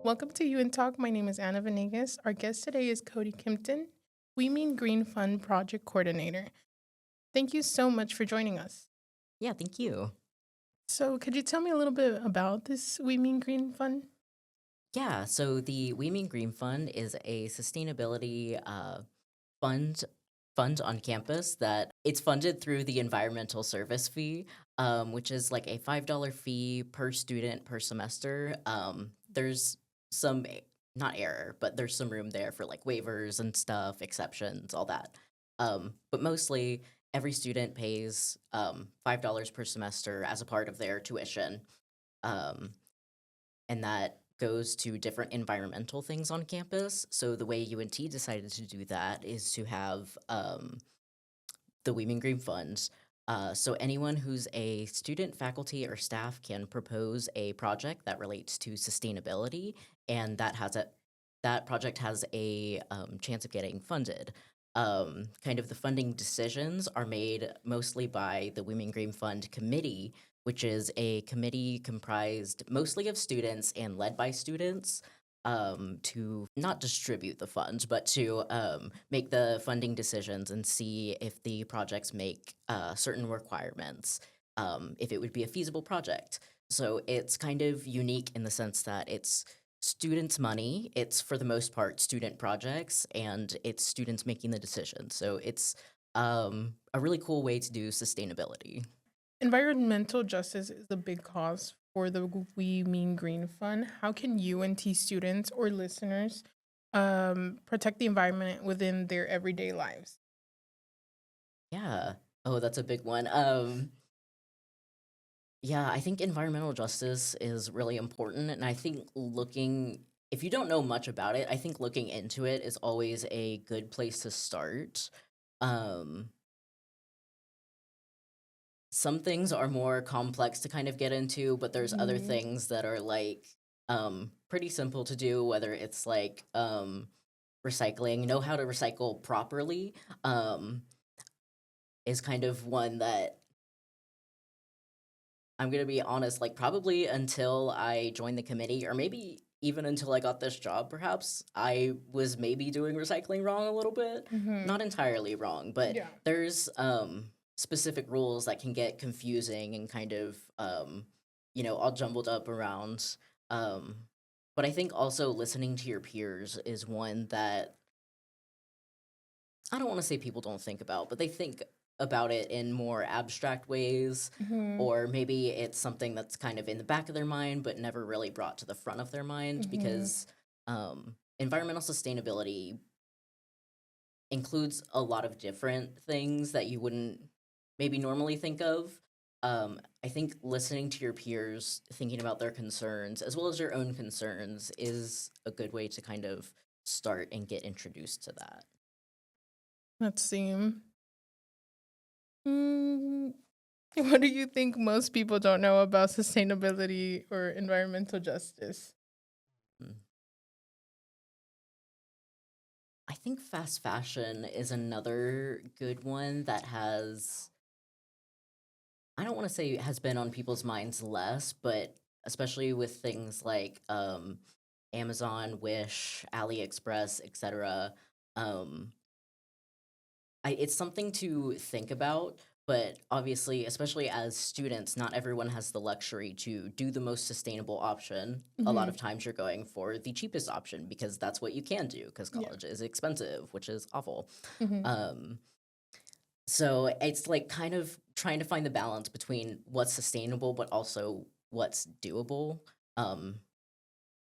Welcome to UNTalk. My name is Anna Venegas. Our guest today is Cody Kimpton, We Mean Green Fund Project Coordinator. Thank you so much for joining us. Yeah, thank you. So, could you tell me a little bit about this We Mean Green Fund? Yeah, so the We Mean Green Fund is a sustainability fund fund on campus that it's funded through the environmental service fee, which is like a $5 fee per student per semester. There's some not error, but there's some room there for like waivers and stuff, exceptions, all that. But mostly every student pays $5 per semester as a part of their tuition. Um, and that goes to different environmental things on campus. So the way UNT decided to do that is to have the Weeming Green Funds. So anyone who's a student, faculty, or staff can propose a project that relates to sustainability, and that project has a chance of getting funded. Kind of the funding decisions are made mostly by the Women Green Fund Committee, which is a committee comprised mostly of students and led by students to not distribute the funds, but to make the funding decisions and see if the projects make certain requirements, if it would be a feasible project. So it's kind of unique in the sense that it's students' money. It's for the most part student projects, and it's students making the decisions. So it's a really cool way to do sustainability. Environmental justice is a big cause for the We Mean Green Fund. How can UNT students or listeners protect the environment within their everyday lives? Yeah. Oh, that's a big one. Yeah, I think environmental justice is really important. And I think if you don't know much about it, I think looking into it is always a good place to start. Um, some things are more complex to kind of get into, but there's other Mhm. things that are like pretty simple to do, whether it's like recycling, know how to recycle properly, um, is kind of one that I'm gonna be honest, like probably until I joined the committee, or maybe even until I got this job, perhaps I was maybe doing recycling wrong a little bit. Mhm. Not entirely wrong, but Yeah. there's specific rules that can get confusing and kind of all jumbled up around. Um, but I think also listening to your peers is one that I don't want to say people don't think about, but they think about it in more abstract ways, Mhm. or maybe it's something that's kind of in the back of their mind, but never really brought to the front of their mind Mhm. because environmental sustainability includes a lot of different things that you wouldn't maybe normally think of. I think listening to your peers, thinking about their concerns, as well as your own concerns, is a good way to kind of start and get introduced to that. Let's see. Mm, what do you think most people don't know about sustainability or environmental justice? Mm. I think fast fashion is another good one that I don't want to say has been on people's minds less, but especially with things like Amazon, Wish, AliExpress, etc. Um, it's something to think about, but obviously, especially as students, not everyone has the luxury to do the most sustainable option. A lot Mhm. of times you're going for the cheapest option because that's what you can do because Yeah. college is expensive, which is awful. Mhm. Um, so it's like kind of trying to find the balance between what's sustainable but also what's doable. Um,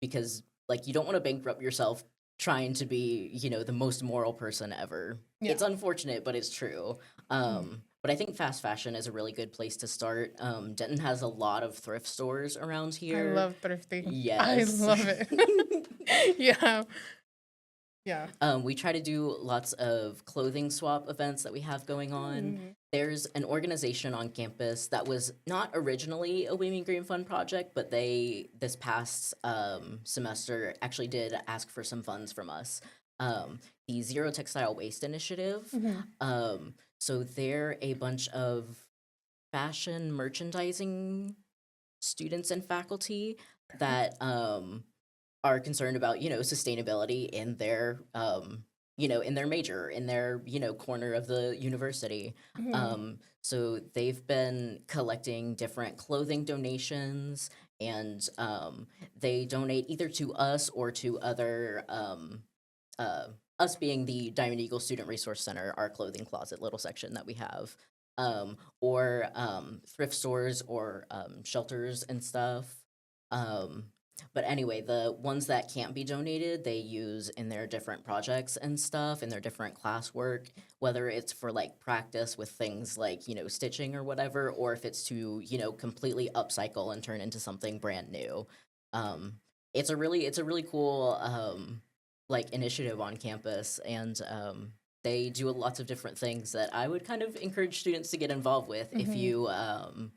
because like you don't want to bankrupt yourself trying to be, the most moral person ever. Yeah. It's unfortunate, but it's true. Mhm. But I think fast fashion is a really good place to start. Denton has a lot of thrift stores around I here. love thrifting. I Yes. love it. Yeah. Yeah. We try to do lots of clothing swap events that we have going on. Mhm. There's an organization on campus that was not originally a Women Green Fund project, but they, this past semester, actually did ask for some funds from us. The Zero Textile Waste Initiative. Mhm. So they're a bunch of fashion merchandising students and faculty Okay. that are concerned about, sustainability in their, in their major, in their, corner of the university. Mhm. So they've been collecting different clothing donations, and they donate either to us or to other, uh, us being the Diamond Eagle Student Resource Center, our clothing closet little section that we have, or thrift stores or shelters and stuff. Um, but anyway, the ones that can't be donated, they use in their different projects and stuff, in their different classwork, whether it's for like practice with things like, stitching or whatever, or if it's to, completely upcycle and turn into something brand new. Um, it's a really cool like initiative on campus, and they do lots of different things that I would kind of encourage students to get involved with. if Mhm. you um,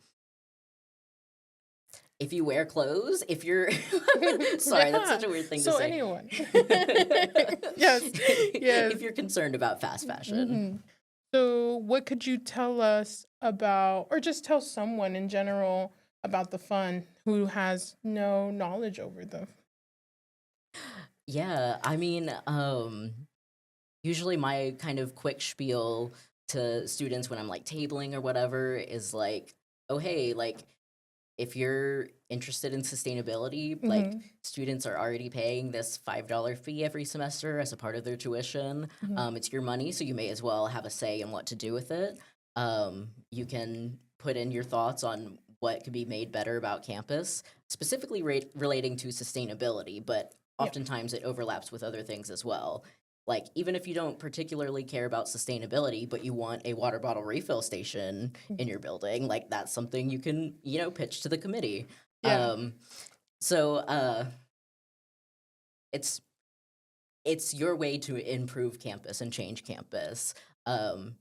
if you wear clothes, if you're sorry, that's Yeah. such a weird thing to So say. anyone. Yes. Yes. If you're concerned about fast fashion. Mhm. So what could you tell us about, or just tell someone in general about the fun who has no knowledge over them? Yeah, I mean, usually my kind of quick spiel to students when I'm like tabling or whatever is like, oh hey, like if you're interested in sustainability, like Mhm. students are already paying this $5 fee every semester as a part of their tuition. Mhm. It's your money, so you may as well have a say in what to do with it. You can put in your thoughts on what could be made better about campus, specifically relating to sustainability, but Yeah. oftentimes it overlaps with other things as well. Like, even if you don't particularly care about sustainability, but you want a water bottle refill station Mm. in your building, like that's something you can, pitch to the committee. Yeah. Um, so it's it's your way to improve campus and change campus. Um,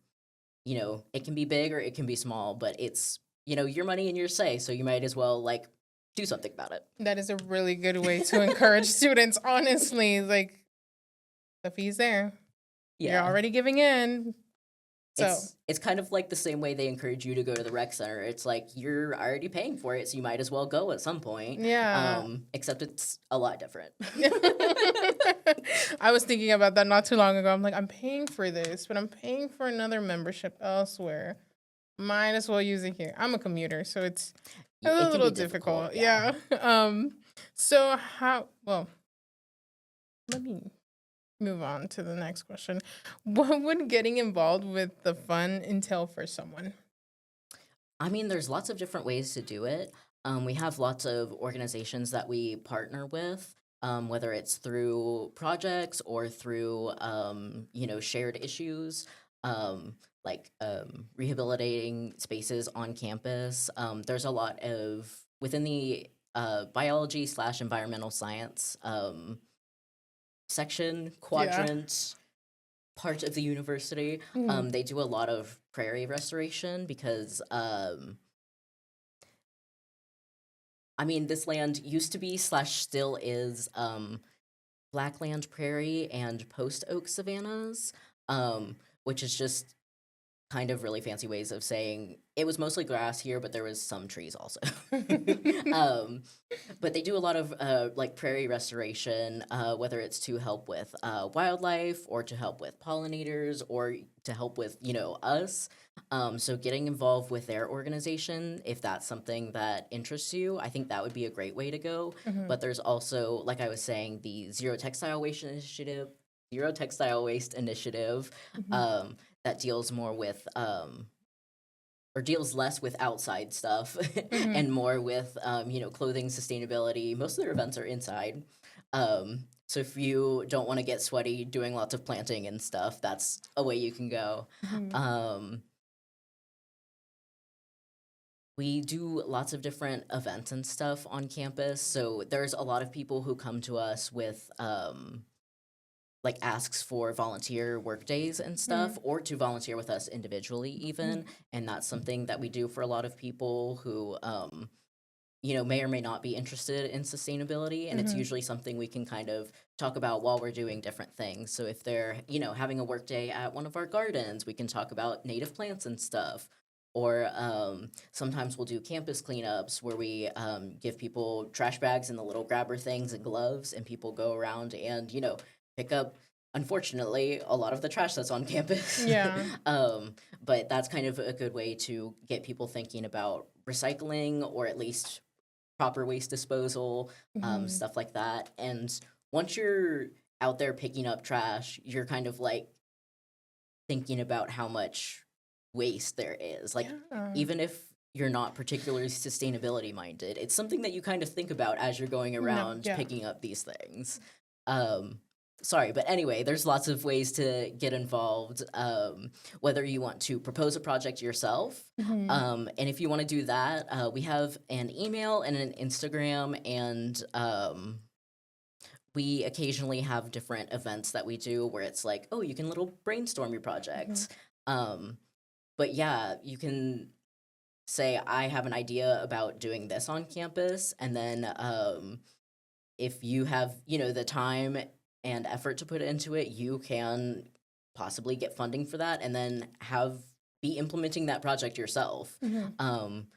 it can be big or it can be small, but it's, your money and your say, so you might as well like do something about That is a really good way to encourage students, honestly. Like, the fee's there. You're Yeah. already giving in. So, It's kind of like the same way they encourage you to go to the rec center. It's like you're already paying for it, so you might as well go at some point. yeah. Except it's a lot different. I was thinking about that not too long ago. I'm like, I'm paying for this, but I'm paying for another membership elsewhere. Might as well use it here. I'm a commuter, so it's a It can little be difficult, difficult. yeah. Yeah. So well, let me move on to the next question. What would getting involved with the fun entail for someone? I mean, there's lots of different ways to do it. We have lots of organizations that we partner with, whether it's through projects or through, shared issues, like rehabilitating spaces on campus. There's a lot of, within the biology slash environmental science section, Yeah. quadrant, part of the university. Mhm. They do a lot of prairie restoration because I mean, this land used to be slash still is blackland prairie and post oak savannas, which is just kind of really fancy ways of saying it was mostly grass here, but there was some trees also. um, but they do a lot of like prairie restoration, whether it's to help with wildlife or to help with pollinators or to help with us. So getting involved with their organization, if that's something that interests you, I think that would be a great way to go. Mhm. But there's also, like I was saying, the Zero Textile Waste Initiative, Mhm. um, that deals more with or deals less with outside stuff Mhm. and more with clothing sustainability. Most of their events are inside. So if you don't want to get sweaty doing lots of planting and stuff, that's a way you can go. Mhm. Um, we do lots of different events and stuff on campus. So there's a lot of people who come to us with like asks for volunteer work days and stuff, Mhm. or to volunteer with us individually even, and that's something that we do for a lot of people who may or may not be interested in sustainability, and it's Mhm. usually something we can kind of talk about while we're doing different things. So if they're having a work day at one of our gardens, we can talk about native plants and stuff. Or sometimes we'll do campus cleanups where we give people trash bags and the little grabber things and gloves, and people go around and, pick up, unfortunately, a lot of the trash that's on campus. Yeah. But that's kind of a good way to get people thinking about recycling, or at least proper waste disposal, Mhm. stuff like that. And once you're out there picking up trash, you're kind of like thinking about how much waste there is. Like, Yeah. even if you're not particularly sustainability minded, it's something that you kind of think about as you're going No, around yeah. picking up these things. Um, Sorry, but anyway, there's lots of ways to get involved. Whether you want to propose a project yourself, Mhm. and if you want to do that, we have an email and an Instagram, and we occasionally have different events that we do where it's like, oh, you can little brainstorm your Mhm. projects. Um, but yeah, you can say, I have an idea about doing this on campus. And then if you have, the time and effort to put into it, you can possibly get funding for that and then be implementing that project yourself. Mhm. Um,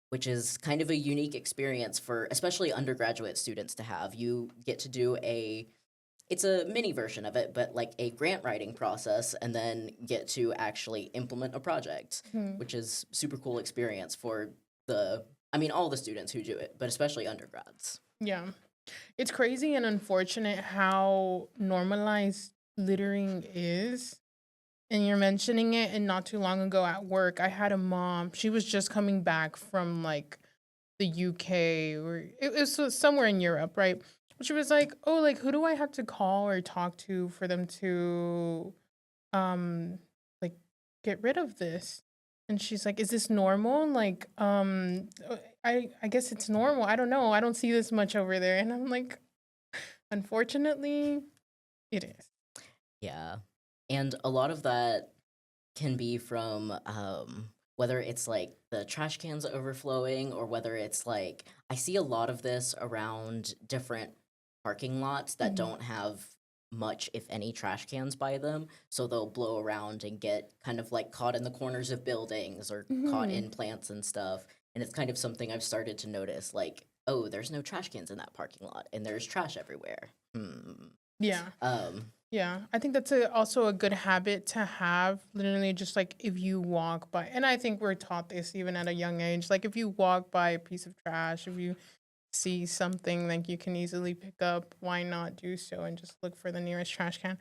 which is kind of a unique experience for especially undergraduate students to have. You get to do it's a mini version of it, but like a grant writing process, and then get to actually implement a project, Mhm. which is super cool experience for all the students who do it, but especially undergrads. Yeah. It's crazy and unfortunate how normalized littering is. And you're mentioning it, and not too long ago at work, I had a mom. She was just coming back from like the UK, or it was somewhere in Europe, right? She was like, "Oh, like who do I have to call or talk to for them to um like get rid of this?" And she's like, "Is this normal?" Like, I guess it's normal. I don't know. I don't see this much over there. And I'm like, unfortunately, it is. Yeah. And a lot of that can be from whether it's like the trash cans overflowing, or whether it's like, I see a lot of this around different parking lots that Mhm. don't have much, if any, trash cans by them. So they'll blow around and get kind of like caught in the corners of buildings or caught Mhm. in plants and stuff. And it's kind of something I've started to notice, like, oh, there's no trash cans in that parking lot and there's trash everywhere. Yeah. Um, Yeah, I think that's also a good habit to have. Literally, just like if you walk by, and I think we're taught this even at a young age. Like if you walk by a piece of trash, if you see something like you can easily pick up, why not do so and just look for the nearest trash can?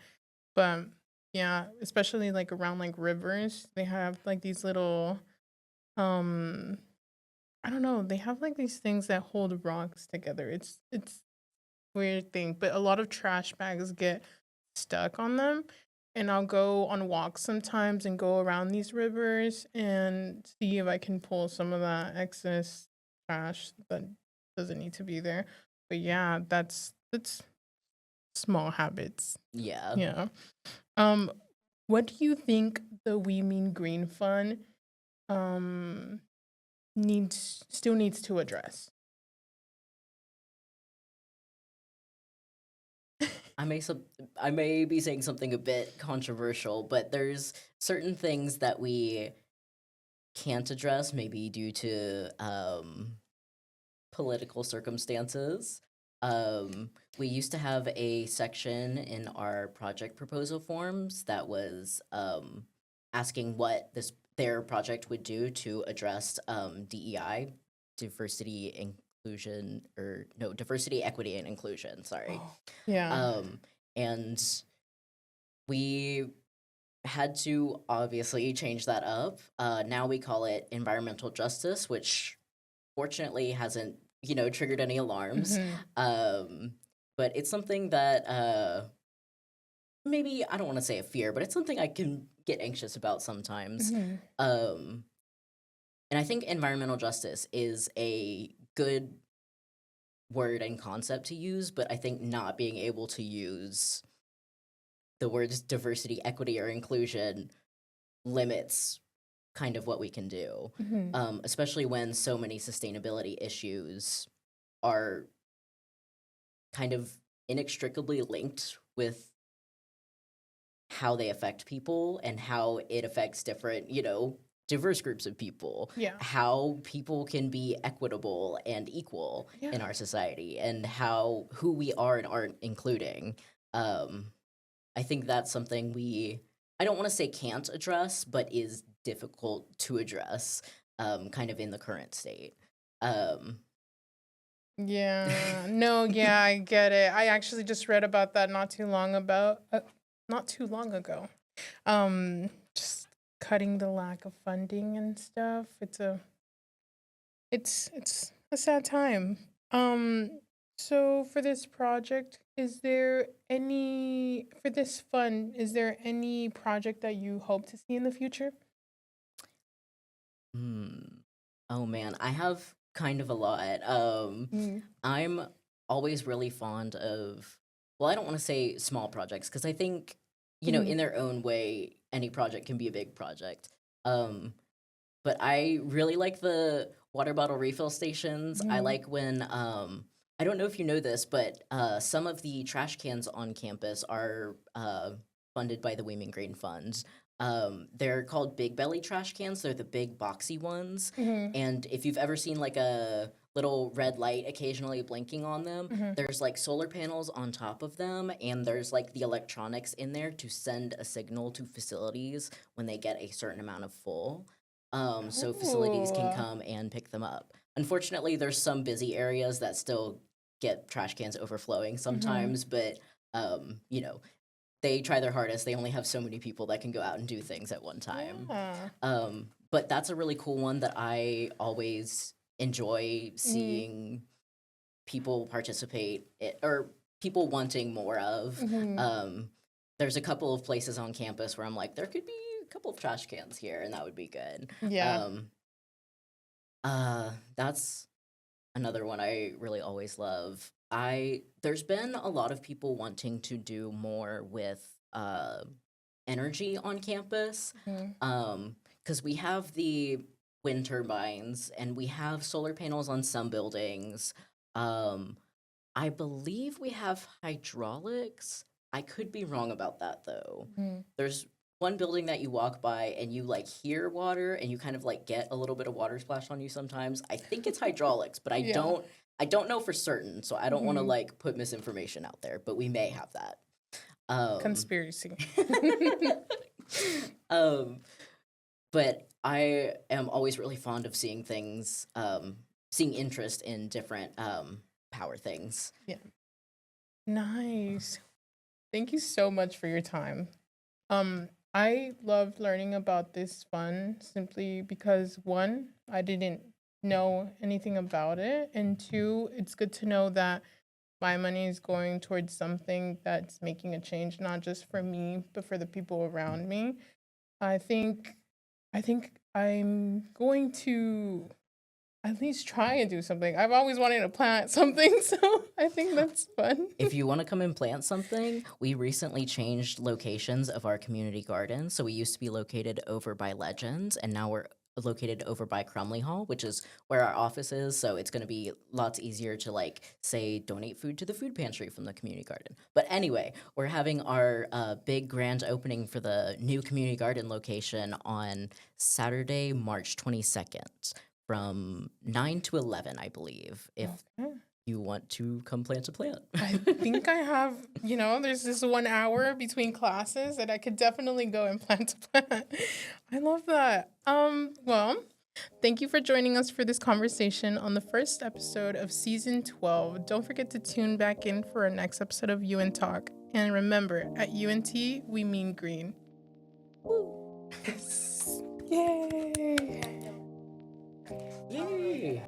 But yeah, especially like around like rivers, they have like these little, um, I don't know, they have like these things that hold rocks together. It's weird thing, but a lot of trash bags get stuck on them. And I'll go on walks sometimes and go around these rivers and see if I can pull some of that excess trash that doesn't need to be there. But yeah, that's small habits. yeah. Yeah. Um, what do you think the We Mean Green Fund um needs to address? I may some I may be saying something a bit controversial, but there's certain things that we can't address, maybe due to political circumstances. We used to have a section in our project proposal forms that was asking what their project would do to address DEI, diversity, inclusion, or no, diversity, equity, and inclusion. Sorry. Oh, yeah. Um, and we had to obviously change that up. Now we call it environmental justice, which fortunately hasn't, triggered any alarms. Mhm. Um, but it's something that maybe, I don't want to say a fear, but it's something I can get anxious about sometimes. Mhm. Um, and I think environmental justice is a good word and concept to use, but I think not being able to use the words diversity, equity, or inclusion limits kind of what we can do, Mhm. especially when so many sustainability issues are kind of inextricably linked with how they affect people and how it affects different, diverse groups of people, Yeah. how people can be equitable and equal in Yeah. our society, and how who we are and aren't including. Um, I think that's something I don't want to say can't address, but is difficult to address, kind of in the current state. Um, Yeah. No, yeah, I get it. I actually just read about that not too long ago. Just cutting the lack of funding and stuff. It's a sad time. So for this project, for this fund, is there any project that you hope to see in the future? hmm. Oh man, I have kind of a lot. Mm. I'm always really fond of, well, I don't want to say small projects because I think, Mhm. in their own way, any project can be a big project. Um, but I really like the water bottle refill stations. I Mhm. like when, I don't know if you know this, but some of the trash cans on campus are funded by the Women Green Fund. They're called Big Belly trash cans. They're the big boxy ones. Mhm. And if you've ever seen like a little red light occasionally blinking on them, Mhm. there's like solar panels on top of them, and there's like the electronics in there to send a signal to facilities when they get a certain amount of full. So facilities can Oh. come and pick them up. Unfortunately, there's some busy areas that still get trash cans overflowing Mhm. sometimes, but they try their hardest. They only have so many people that can go out and do things at one time. Yeah. But that's a really cool one that I always enjoy Mhm. seeing people participate or people wanting more of. Mhm. There's a couple of places on campus where I'm like, there could be a couple of trash cans here, and that would be good. Yeah. Um, that's another one I really always love. There's been a lot of people wanting to do more with energy on campus. Mhm. Because we have the wind turbines and we have solar panels on some buildings. Um, I believe we have hydraulics. I could be wrong about that though. Mhm. There's one building that you walk by and you like hear water and you kind of like get a little bit of water splash on you sometimes. I think it's hydraulics, but I Yeah. don't I don't know for certain, so I don't want to Mhm. like put misinformation out there, but we may have that. Um Conspiracy. um but I am always really fond of seeing interest in different power things. Yeah. Nice. Thank you so much for your time. I loved learning about this fund simply because one, I didn't know anything about it, and two, it's good to know that my money is going towards something that's making a change, not just for me, but for the people around me. I think I think I'm going to at least try and do something. I've always wanted to plant something, so I think that's fun. If you want to come and plant something, we recently changed locations of our community garden. So we used to be located over by Legends, and now we're located over by Crumley Hall, which is where our office is. So it's going to be lots easier to, like, say, donate food to the food pantry from the community garden. But anyway, we're having our big grand opening for the new community garden location on Saturday, March 22nd from 9 to 11, I believe, if Okay. you want to come plant a plant. I think I have, there's this 1 hour between classes that I could definitely go and plant a plant. I love that. Well, thank you for joining us for this conversation on the first episode of season 12. Don't forget to tune back in for our next episode of UNTalk. And remember, at UNT, we mean green. Woo. Yes. Yay. Yay!